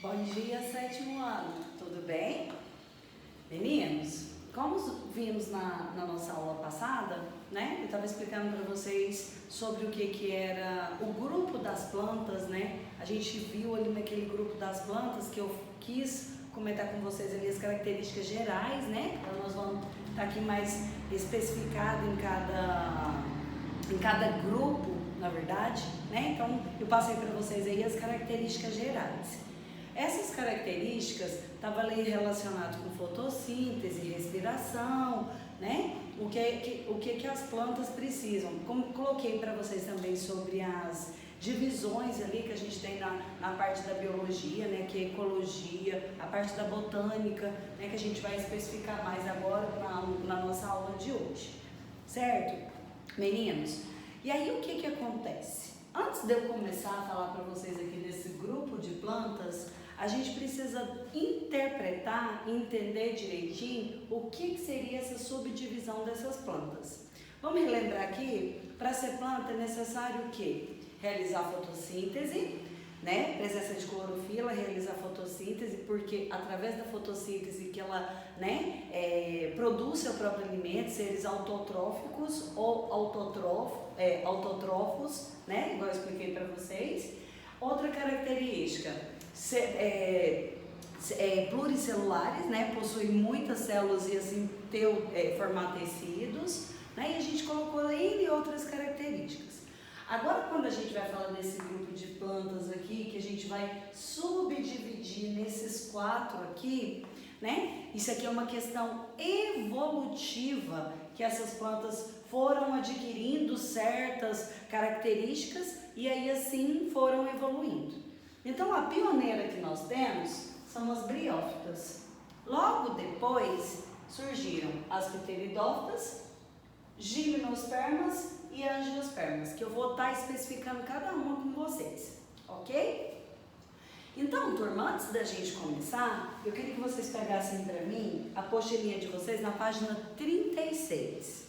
Bom dia, sétimo ano. Tudo bem? Meninos, como vimos na nossa aula passada, né? Eu estava explicando para vocês sobre o que era o grupo das plantas, né? A gente viu ali naquele grupo das plantas que eu quis comentar com vocês ali as características gerais, né? Então nós vamos estar aqui mais especificado em cada grupo, na verdade, né? Então eu passei para vocês aí as características gerais. Essas características estavam ali relacionadas com fotossíntese, respiração, né? O que as plantas precisam. Como coloquei para vocês também sobre as divisões ali que a gente tem na parte da biologia, né? Que é ecologia, a parte da botânica, né? Que a gente vai especificar mais agora na nossa aula de hoje, certo? Meninos, e aí o que acontece? Antes de eu começar a falar para vocês aqui desse grupo de plantas, a gente precisa interpretar, entender direitinho o que seria essa subdivisão dessas plantas. Vamos relembrar aqui, para ser planta é necessário o quê? Realizar fotossíntese, né? Presença de clorofila, realizar fotossíntese, porque através da fotossíntese que ela, né, produz seu próprio alimento, seres autotróficos ou autotrófos, né? Igual eu expliquei para vocês. Outra característica, pluricelulares, né? Possuem muitas células e assim formar tecidos, né? E a gente colocou N outras características. Agora, quando a gente vai falar desse grupo de plantas aqui, que a gente vai subdividir nesses 4 aqui, né? Isso aqui é uma questão evolutiva, que essas plantas foram adquirindo certas características e aí assim foram evoluindo. Então, a pioneira que nós temos são as briófitas. Logo depois surgiram as pteridófitas, gimnospermas e angiospermas, que eu vou estar especificando cada uma com vocês, ok? Então, turma, antes da gente começar, eu queria que vocês pegassem para mim a apostilinha de vocês na página 36.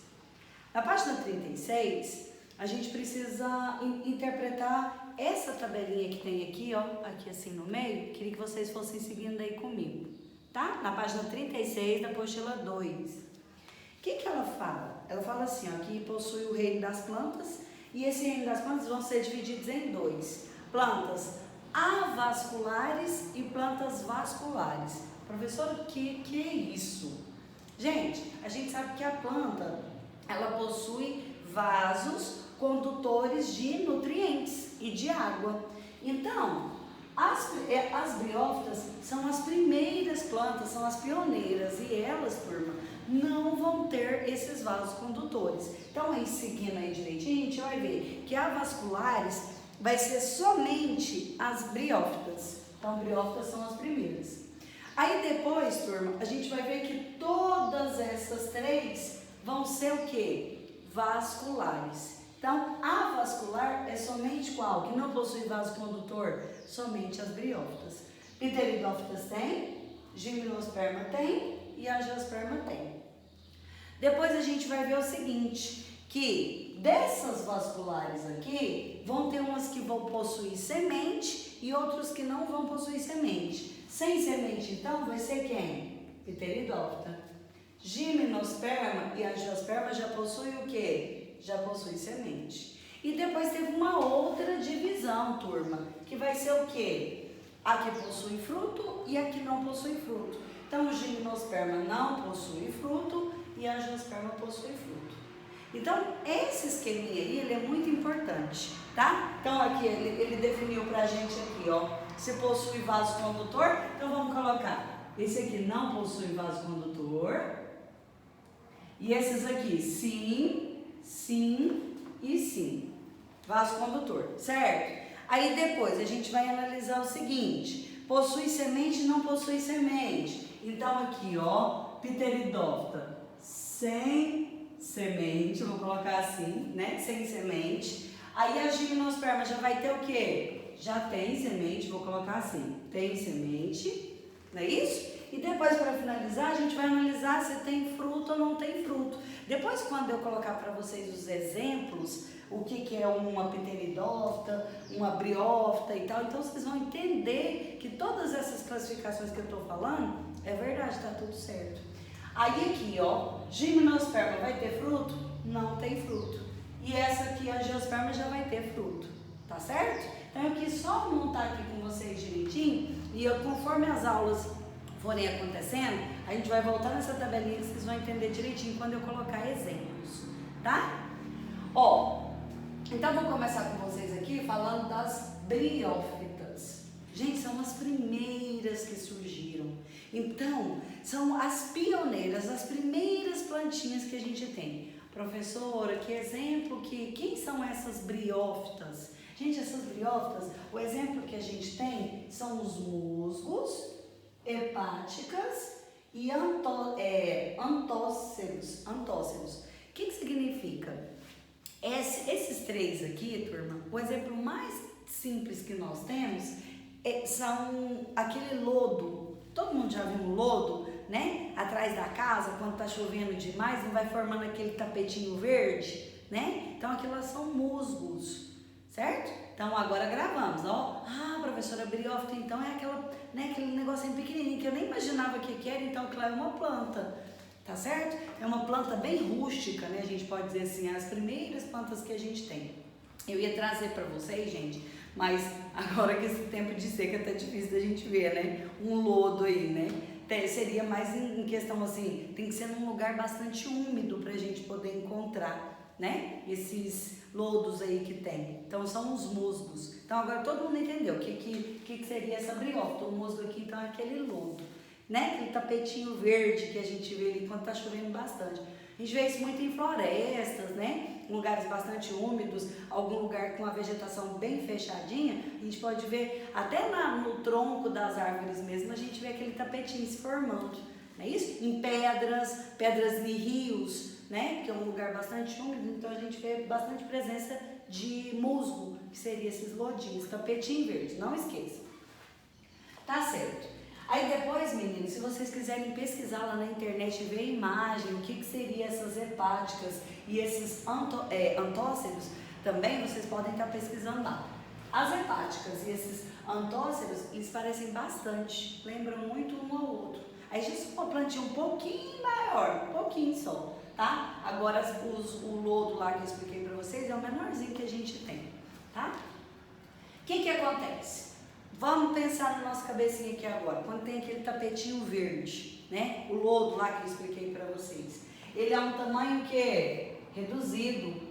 Na página 36, a gente precisa interpretar essa tabelinha que tem aqui, ó, aqui assim no meio. Queria que vocês fossem seguindo aí comigo, tá? Na página 36 da apostila 2. O que ela fala? Ela fala assim, ó, que possui o reino das plantas, e esse reino das plantas vão ser divididos em 2. Plantas avasculares e plantas vasculares. Professora, o que é isso? Gente, a gente sabe que a planta, ela possui vasos condutores de nutrientes e de água. Então, as briófitas são as primeiras plantas, são as pioneiras, e elas, turma, não vão ter esses vasos condutores. Então, aí seguindo aí direitinho, a gente vai ver que avasculares vai ser somente as briófitas. Então, briófitas são as primeiras. Aí depois, turma, a gente vai ver que todas essas 3 vão ser o quê? Vasculares. Então, avascular é somente qual? Que não possui vaso condutor? Somente as briófitas. Pteridófitas tem, gimnosperma tem e angiosperma tem. Depois a gente vai ver o seguinte, que dessas vasculares aqui, vão ter umas que vão possuir semente e outros que não vão possuir semente. Sem semente, então, vai ser quem? Pteridófita. Gimnosperma e angiosperma já possuem o quê? Já possui semente. E depois teve uma outra divisão, turma, que vai ser o quê? A que possui fruto e a que não possui fruto. Então, o gimnosperma não possui fruto e a angiosperma possui fruto. Então, esse esqueminha aí, ele é muito importante, tá? Então, aqui, ele definiu pra gente aqui, ó, se possui vaso condutor, então vamos colocar. Esse aqui não possui vaso condutor. E esses aqui, sim, sim e sim. Vaso condutor, certo? Aí depois a gente vai analisar o seguinte: possui semente, não possui semente. Então aqui, ó, pteridófita sem semente, vou colocar assim, né? Sem semente. Aí a gimnosperma já vai ter o quê? Já tem semente, vou colocar assim, tem semente, não é isso? E depois, para finalizar, a gente vai analisar se tem fruto ou não tem fruto. Depois, quando eu colocar para vocês os exemplos, o que é uma pteridófita, uma briófita e tal, então vocês vão entender que todas essas classificações que eu estou falando, é verdade, está tudo certo. Aí aqui, ó, gimnosperma vai ter fruto? Não tem fruto. E essa aqui, a angiosperma, já vai ter fruto, tá certo? Então eu quis só montar aqui com vocês direitinho, e conforme as aulas forem acontecendo, a gente vai voltar nessa tabelinha que vocês vão entender direitinho quando eu colocar exemplos, tá? Ó, então vou começar com vocês aqui falando das briófitas. Gente, são as primeiras que surgiram. Então, são as pioneiras, as primeiras plantinhas que a gente tem. Professora, que exemplo, quem são essas briófitas? Gente, essas briófitas, o exemplo que a gente tem são os musgos, hepáticas e antóceros. O que significa? Esses três aqui, turma, o exemplo mais simples que nós temos são aquele lodo. Todo mundo já viu um lodo, né? Atrás da casa, quando tá chovendo demais, não vai formando aquele tapetinho verde, né? Então aquilo lá são musgos, certo? Então agora gravamos, ó. Ah, professora, briófita, então é aquela, né, aquele negocinho pequenininho que eu nem imaginava que era, então aquilo é uma planta, tá certo? É uma planta bem rústica, né? A gente pode dizer assim, as primeiras plantas que a gente tem. Eu ia trazer para vocês, gente, mas agora que esse tempo de seca tá difícil da gente ver, né? Um lodo aí, né? Seria mais em questão assim, tem que ser num lugar bastante úmido pra gente poder encontrar, né? Esses lodos aí que tem. Então são os musgos. Então agora todo mundo entendeu o que seria essa briófita. O musgo aqui então é aquele lodo, né? Aquele tapetinho verde que a gente vê ali quando tá chovendo bastante. A gente vê isso muito em florestas, né? Em lugares bastante úmidos, algum lugar com a vegetação bem fechadinha, a gente pode ver até no tronco das árvores mesmo, a gente vê aquele tapetinho se formando, não é isso? Em pedras de rios, né? Que é um lugar bastante úmido, então a gente vê bastante presença de musgo, que seria esses lodinhos, tapetinho verde, não esqueça. Tá certo. Aí depois, meninos, se vocês quiserem pesquisar lá na internet e ver a imagem, o que seria essas hepáticas e esses antóceros, também vocês podem estar pesquisando lá. As hepáticas e esses antóceros, eles parecem bastante, lembram muito um ao outro. Aí já são uma plantinha um pouquinho maior, um pouquinho só, tá? Agora o lodo lá que eu expliquei pra vocês é o menorzinho que a gente tem, tá? O que acontece? Vamos pensar na nossa cabecinha aqui agora, quando tem aquele tapetinho verde, né? O lodo lá que eu expliquei para vocês. Ele é um tamanho que reduzido.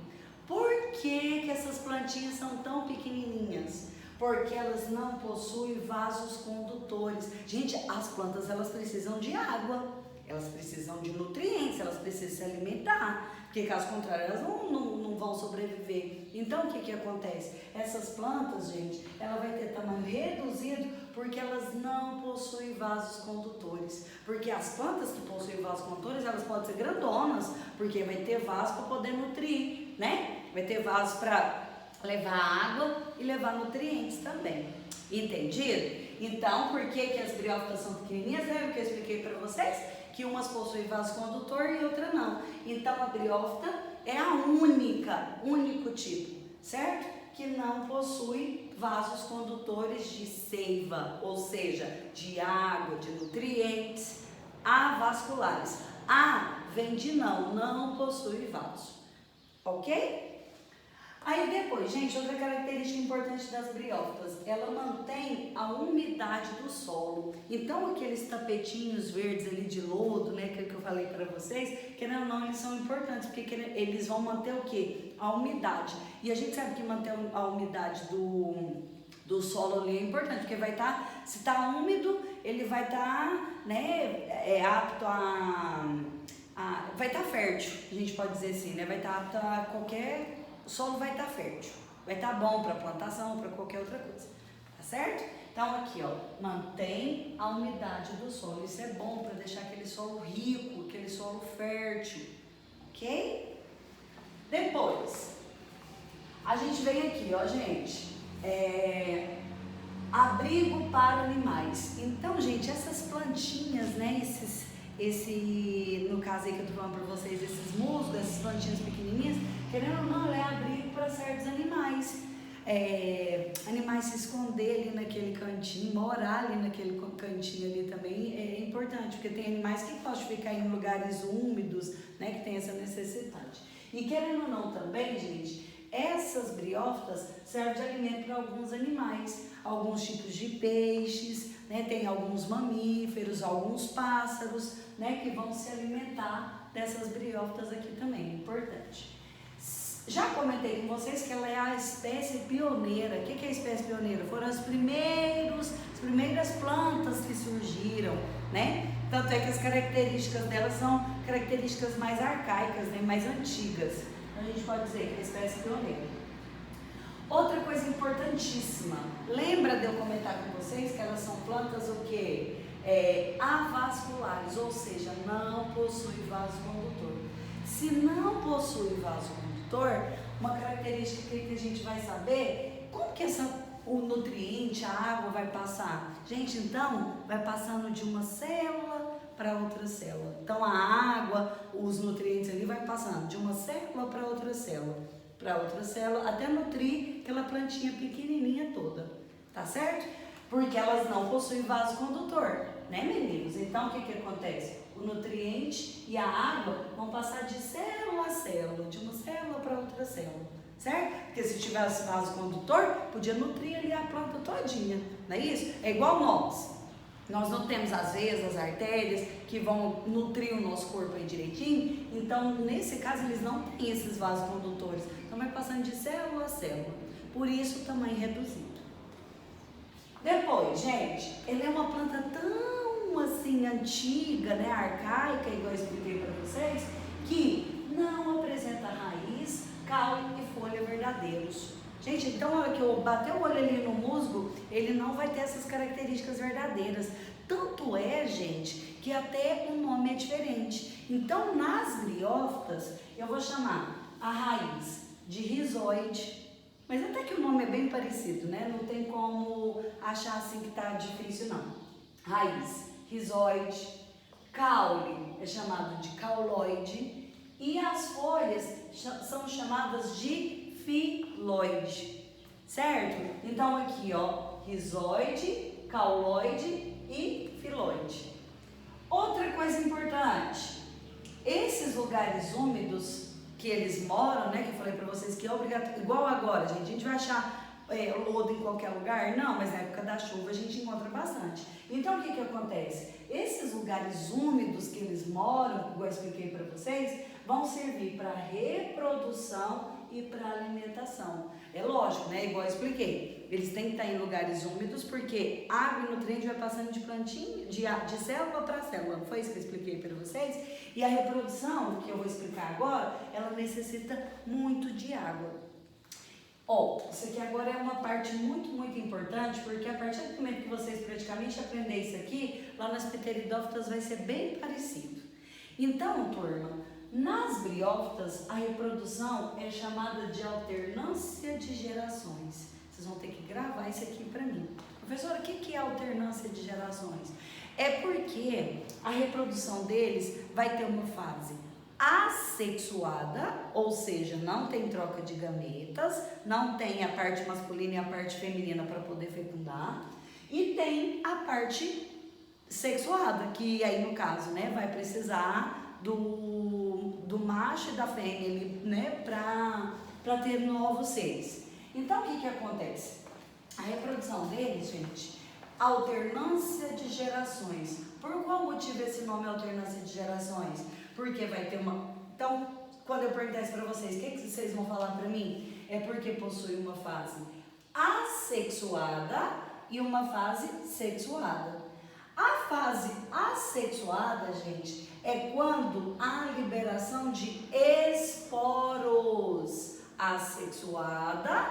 Por que essas plantinhas são tão pequenininhas? Porque elas não possuem vasos condutores. Gente, as plantas elas precisam de água, elas precisam de nutrientes, elas precisam se alimentar. Porque caso contrário, elas não vão sobreviver. Então, o que acontece? Essas plantas, gente, ela vai ter tamanho reduzido porque elas não possuem vasos condutores. Porque as plantas que possuem vasos condutores, elas podem ser grandonas, porque vai ter vaso para poder nutrir, né? Vai ter vasos para levar água e levar nutrientes também. Entendido? Então, por que as briófitas são pequenininhas? Lembra que eu expliquei para vocês? Que umas possuem vaso condutor e outra não. Então a briófita é a único tipo, certo? Que não possui vasos condutores de seiva, ou seja, de água, de nutrientes, avasculares. A vem de não possui vaso, ok? Aí depois, gente, outra característica importante das briófitas, ela mantém a umidade do solo. Então aqueles tapetinhos verdes ali de lodo, né, que eu falei para vocês, querendo ou não, eles são importantes, porque eles vão manter o quê? A umidade. E a gente sabe que manter a umidade do solo ali é importante, porque vai estar, se está úmido, ele vai estar, né, apto vai estar fértil, a gente pode dizer assim, né, vai estar apto a qualquer... O solo vai estar fértil, vai estar bom para plantação, para qualquer outra coisa, tá certo? Então aqui, ó, mantém a umidade do solo, isso é bom para deixar aquele solo rico, aquele solo fértil, ok? Depois, a gente vem aqui, ó, gente, abrigo para animais. Então, gente, essas plantinhas, né, no caso aí que eu tô falando para vocês, esses musgos, essas plantinhas pequenininhas, querendo ou não, ela é abrigo para certos animais. animais se esconder ali naquele cantinho, morar ali naquele cantinho ali também é importante, porque tem animais que gostam de ficar em lugares úmidos, né, que tem essa necessidade. E querendo ou não também, gente, essas briófitas servem de alimento para alguns animais, alguns tipos de peixes, né, tem alguns mamíferos, alguns pássaros, né, que vão se alimentar dessas briófitas aqui também, importante. Já comentei com vocês que ela é a espécie pioneira. O que é a espécie pioneira? Foram as primeiras plantas que surgiram, né? Tanto é que as características delas são características mais arcaicas, né? Mais antigas. Então a gente pode dizer que é a espécie pioneira. Outra coisa importantíssima, lembra de eu comentar com vocês que elas são plantas o quê? Avasculares, ou seja, não possui vaso condutor. Se não possui vaso condutor, uma característica que a gente vai saber, como que o nutriente, a água vai passar? Gente, então, vai passando de uma célula para outra célula. Então, a água, os nutrientes ali vai passando de uma célula para outra célula, até nutrir aquela plantinha pequenininha toda, tá certo? Porque elas não possuem vaso condutor, né, meninos? Então, o que acontece? O nutriente e a água vão passar de célula a célula, de uma célula para outra célula, certo? Porque se tivesse vaso condutor, podia nutrir ali a planta todinha, não é isso? É igual nós. Nós não temos as veias, as artérias que vão nutrir o nosso corpo aí direitinho, então nesse caso eles não têm esses vasos condutores, então vai passando de célula a célula, por isso o tamanho reduzido. Depois, gente, ela é uma planta tão assim antiga, né, arcaica, igual eu expliquei para vocês, que não apresenta raiz, caule e folha verdadeiros. Gente, então a hora que eu bater o olho ali no musgo, ele não vai ter essas características verdadeiras. Tanto é, gente, que até o nome é diferente. Então, nas briófitas, eu vou chamar a raiz de rizoide. Mas até que o nome é bem parecido, né? Não tem como achar assim que tá difícil, não. Raiz, rizoide. Caule é chamado de cauloide. E as folhas são chamadas de filoide, certo? Então aqui, ó, rizoide, cauloide e filoide. Outra coisa importante, esses lugares úmidos que eles moram, né, que eu falei pra vocês que é obrigatório, igual agora, gente, a gente vai achar lodo em qualquer lugar? Não, mas na época da chuva a gente encontra bastante. Então o que acontece? Esses lugares úmidos que eles moram, igual eu expliquei para vocês, vão servir para reprodução e para alimentação. É lógico, né? Igual eu expliquei, eles têm que estar em lugares úmidos porque água e nutriente vai passando de plantinha, de célula para célula. Não foi isso que eu expliquei para vocês? E a reprodução, que eu vou explicar agora, ela necessita muito de água. Isso aqui agora é uma parte muito, muito importante, porque a partir do momento que vocês praticamente aprender isso aqui, lá nas pteridófitas vai ser bem parecido. Então, turma, nas briófitas, a reprodução é chamada de alternância de gerações. Vocês vão ter que gravar isso aqui para mim. Professora, o que é alternância de gerações? É porque a reprodução deles vai ter uma fase assexuada, ou seja, não tem troca de gametas, não tem a parte masculina e a parte feminina para poder fecundar, e tem a parte sexuada, que aí no caso, né, vai precisar do macho e da fêmea, né, para ter novos seres. Então, o que acontece? A reprodução deles, gente, alternância de gerações. Por qual motivo esse nome é alternância de gerações? Porque vai ter uma... Então, quando eu perguntar isso para vocês, o que vocês vão falar para mim? É porque possui uma fase assexuada e uma fase sexuada. A fase assexuada, gente, é quando há liberação de esporos. Assexuada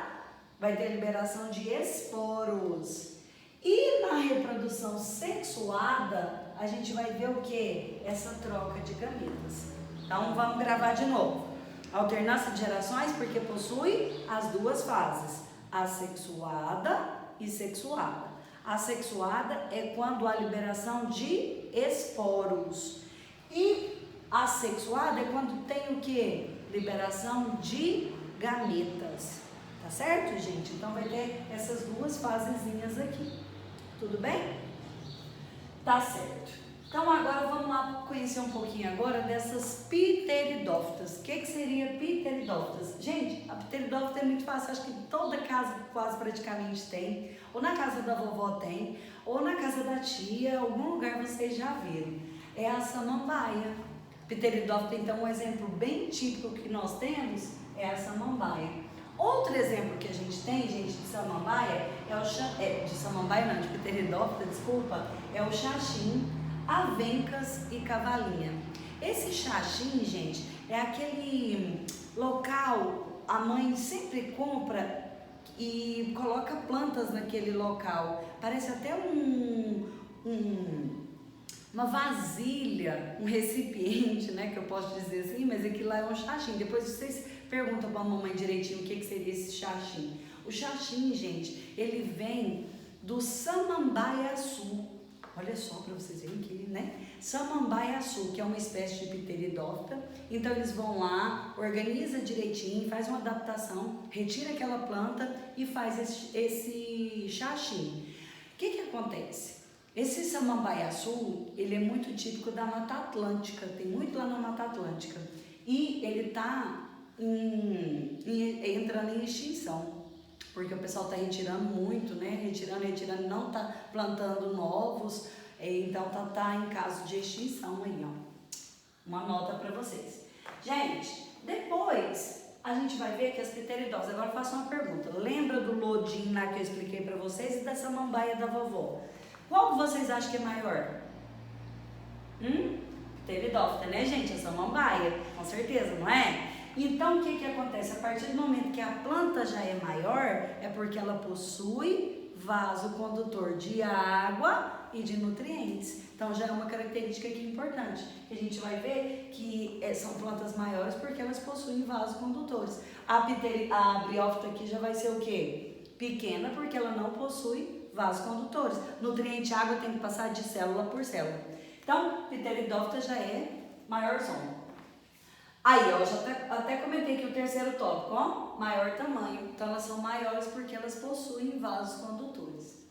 vai ter liberação de esporos. E na reprodução sexuada, a gente vai ver o que? Essa troca de gametas. Então, vamos gravar de novo. Alternância de gerações porque possui as duas fases, assexuada e sexuada. Assexuada é quando há liberação de esporos. E assexuada é quando tem o que? Liberação de gametas. Tá Tá certo, gente? Então vai ter essas duas fasezinhas aqui. Tudo bem? Tá certo. Então agora vamos lá conhecer um pouquinho agora dessas pteridófitas. O que seria pteridófitas? Gente, a pteridófita é muito fácil, acho que toda casa quase praticamente tem, ou na casa da vovó tem, ou na casa da tia, algum lugar vocês já viram. É a samambaia. Pteridófita, então, um exemplo bem típico que nós temos é a samambaia. Outro exemplo que a gente tem, gente, de samambaia, de pteridófita, desculpa, é o xaxim, avencas e cavalinha. Esse xaxim, gente, é aquele local, a mãe sempre compra e coloca plantas naquele local. Parece até uma vasilha, um recipiente, né, que eu posso dizer assim, mas aquilo lá é um xaxim. Depois vocês perguntam para a mamãe direitinho o que seria esse xaxim. O xaxim, gente, ele vem do samambaiaçu. Olha só para vocês verem aqui, né? Samambaiaçu, que é uma espécie de pteridófita. Então eles vão lá, organiza direitinho, faz uma adaptação, retira aquela planta e faz esse xaxim. O que acontece? Esse samambaiaçu, ele é muito típico da Mata Atlântica, tem muito lá na Mata Atlântica. E ele está entrando em extinção, porque o pessoal está retirando muito, né? Retirando, não está plantando novos, então tá em caso de extinção aí, ó. Uma nota para vocês. Gente, depois a gente vai ver que as pteridófitas, agora eu faço uma pergunta. Lembra do lodim lá que eu expliquei para vocês e da samambaia da vovó? Qual que vocês acham que é maior? Pteridófita, né, gente? A samambaia, com certeza, não é? Então, o que acontece? A partir do momento que a planta já é maior, é porque ela possui vaso condutor de água e de nutrientes. Então, já é uma característica aqui importante. A gente vai ver que são plantas maiores porque elas possuem vasos condutores. A briófita aqui já vai ser o quê? Pequena porque ela não possui vasos condutores. Nutriente água tem que passar de célula por célula. Então, pteridófita já é maiorzão. Aí, ó, já até comentei que o terceiro tópico, ó, maior tamanho. Então, elas são maiores porque elas possuem vasos condutores.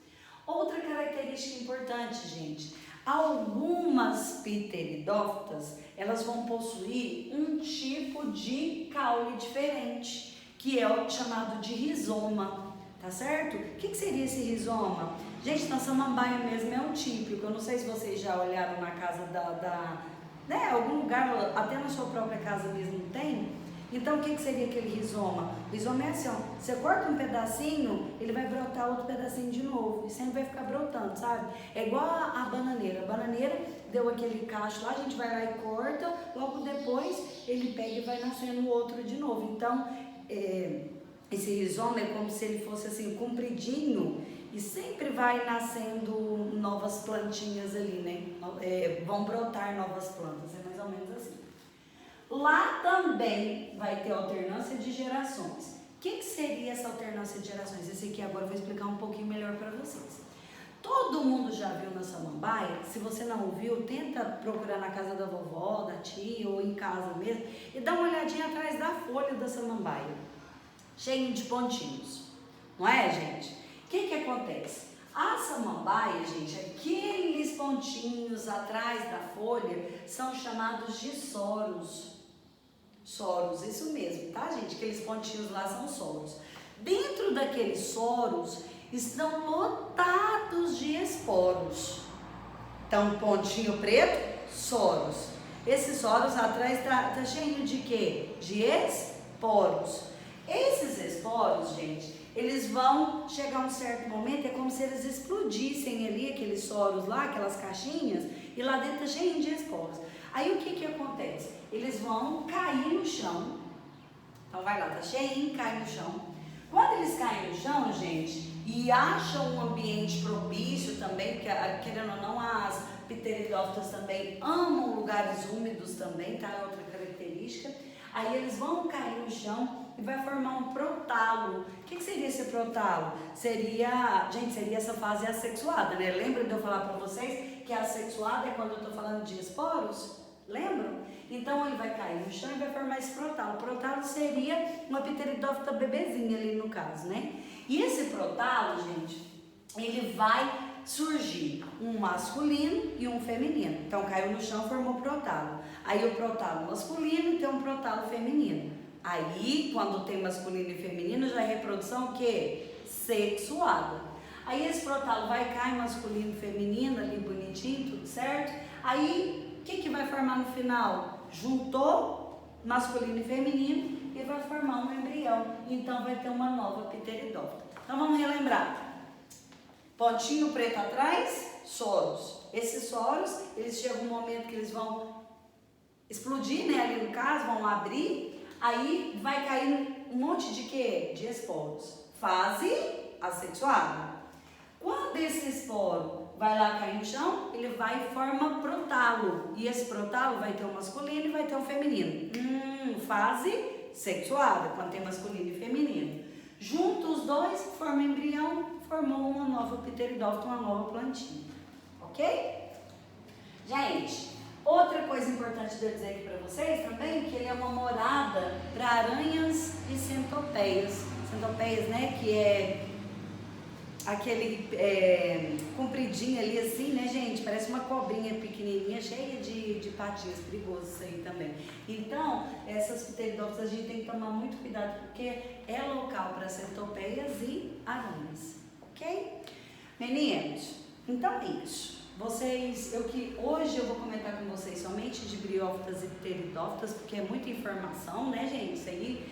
Outra característica importante, gente, algumas pteridófitas, elas vão possuir um tipo de caule diferente, que é o chamado de rizoma, tá certo? O que seria esse rizoma? Gente, na samambaia mesmo é um típico, eu não sei se vocês já olharam na casa né, algum lugar, até na sua própria casa mesmo tem. Então, o que seria aquele rizoma? O rizoma é assim, ó, você corta um pedacinho, ele vai brotar outro pedacinho de novo, e sempre vai ficar brotando, sabe? É igual a bananeira. A bananeira deu aquele cacho lá, a gente vai lá e corta, logo depois ele pega e vai nascendo outro de novo. Então, esse rizoma é como se ele fosse assim, compridinho, e sempre vai nascendo novas plantinhas ali, né? Vão brotar novas plantas, é mais ou menos assim. Lá também vai ter alternância de gerações. O que seria essa alternância de gerações? Esse aqui agora eu vou explicar um pouquinho melhor para vocês. Todo mundo já viu na samambaia? Se você não viu, tenta procurar na casa da vovó, da tia ou em casa mesmo e dá uma olhadinha atrás da folha da samambaia, cheio de pontinhos, não é, gente? O que acontece? A samambaia, gente, aqueles pontinhos atrás da folha são chamados de soros. Soros, isso mesmo, tá, gente? Aqueles pontinhos lá são soros. Dentro daqueles soros estão lotados de esporos. Então, pontinho preto, soros. Esses soros atrás tá cheio de quê? De esporos. Esses esporos, gente, eles vão chegar a um certo momento, é como se eles explodissem ali, aqueles soros lá, aquelas caixinhas, e lá dentro tá cheio de esporos. Aí o que acontece? Eles vão cair no chão. Então vai lá, tá cheinho, cai no chão. Quando eles caem no chão, gente, e acham um ambiente propício também, porque querendo ou não, as pteridófitas também amam lugares úmidos também, tá? É outra característica. Aí eles vão cair no chão e vai formar um protalo. O que seria esse protalo? Seria essa fase assexuada, né? Lembra de eu falar para vocês que a assexuada é quando eu tô falando de esporos? Lembram? Então ele vai cair no chão e vai formar esse protalo. O protalo seria uma pteridófita bebezinha ali no caso, né? E esse protalo, gente, ele vai surgir um masculino e um feminino. Então caiu no chão, formou protalo. Aí o protalo masculino tem um protalo feminino. Aí, quando tem masculino e feminino, já é reprodução o quê? Sexuada. Aí esse protalo vai cair masculino e feminino ali bonitinho, tudo certo? Aí, o que vai formar no final? Juntou masculino e feminino e vai formar um embrião. Então vai ter uma nova pteridófita. Então vamos relembrar. Pontinho preto atrás, soros. Esses soros, eles chegam um momento que eles vão explodir, né? Ali no caso, vão abrir. Aí vai cair um monte de quê? De esporos. Fase assexuada. Quando esse esporo vai lá cair no chão, ele vai e forma protalo. E esse protalo vai ter um masculino e vai ter um feminino. Fase sexuada, quando tem masculino e feminino. Juntos os dois, forma embrião, formou uma nova pteridófita, uma nova plantinha. Ok? Gente, outra coisa importante de eu dizer aqui para vocês também, que ele é uma morada para aranhas e centopeias. Centopeias, né, que é aquele compridinho ali assim, né, gente? Parece uma cobrinha pequenininha, cheia de patinhas, perigoso isso aí também. Então, essas pteridófitas a gente tem que tomar muito cuidado, porque é local para centopeias e aranhas, ok? Meninos, então é isso. Hoje eu vou comentar com vocês somente de briófitas e pteridófitas, porque é muita informação, né, gente? Isso aí,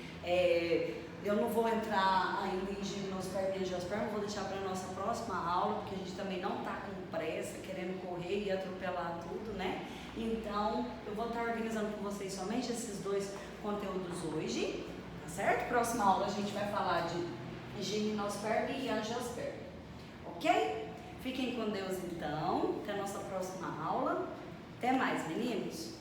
eu não vou entrar ainda em gimnosperma e angiosperma, vou deixar para a nossa próxima aula, porque a gente também não está com pressa, querendo correr e atropelar tudo, né? Então, eu vou estar organizando com vocês somente esses dois conteúdos hoje, tá certo? Próxima aula a gente vai falar de gimnosperma e angiosperma, ok? Fiquem com Deus então, até a nossa próxima aula. Até mais, meninos!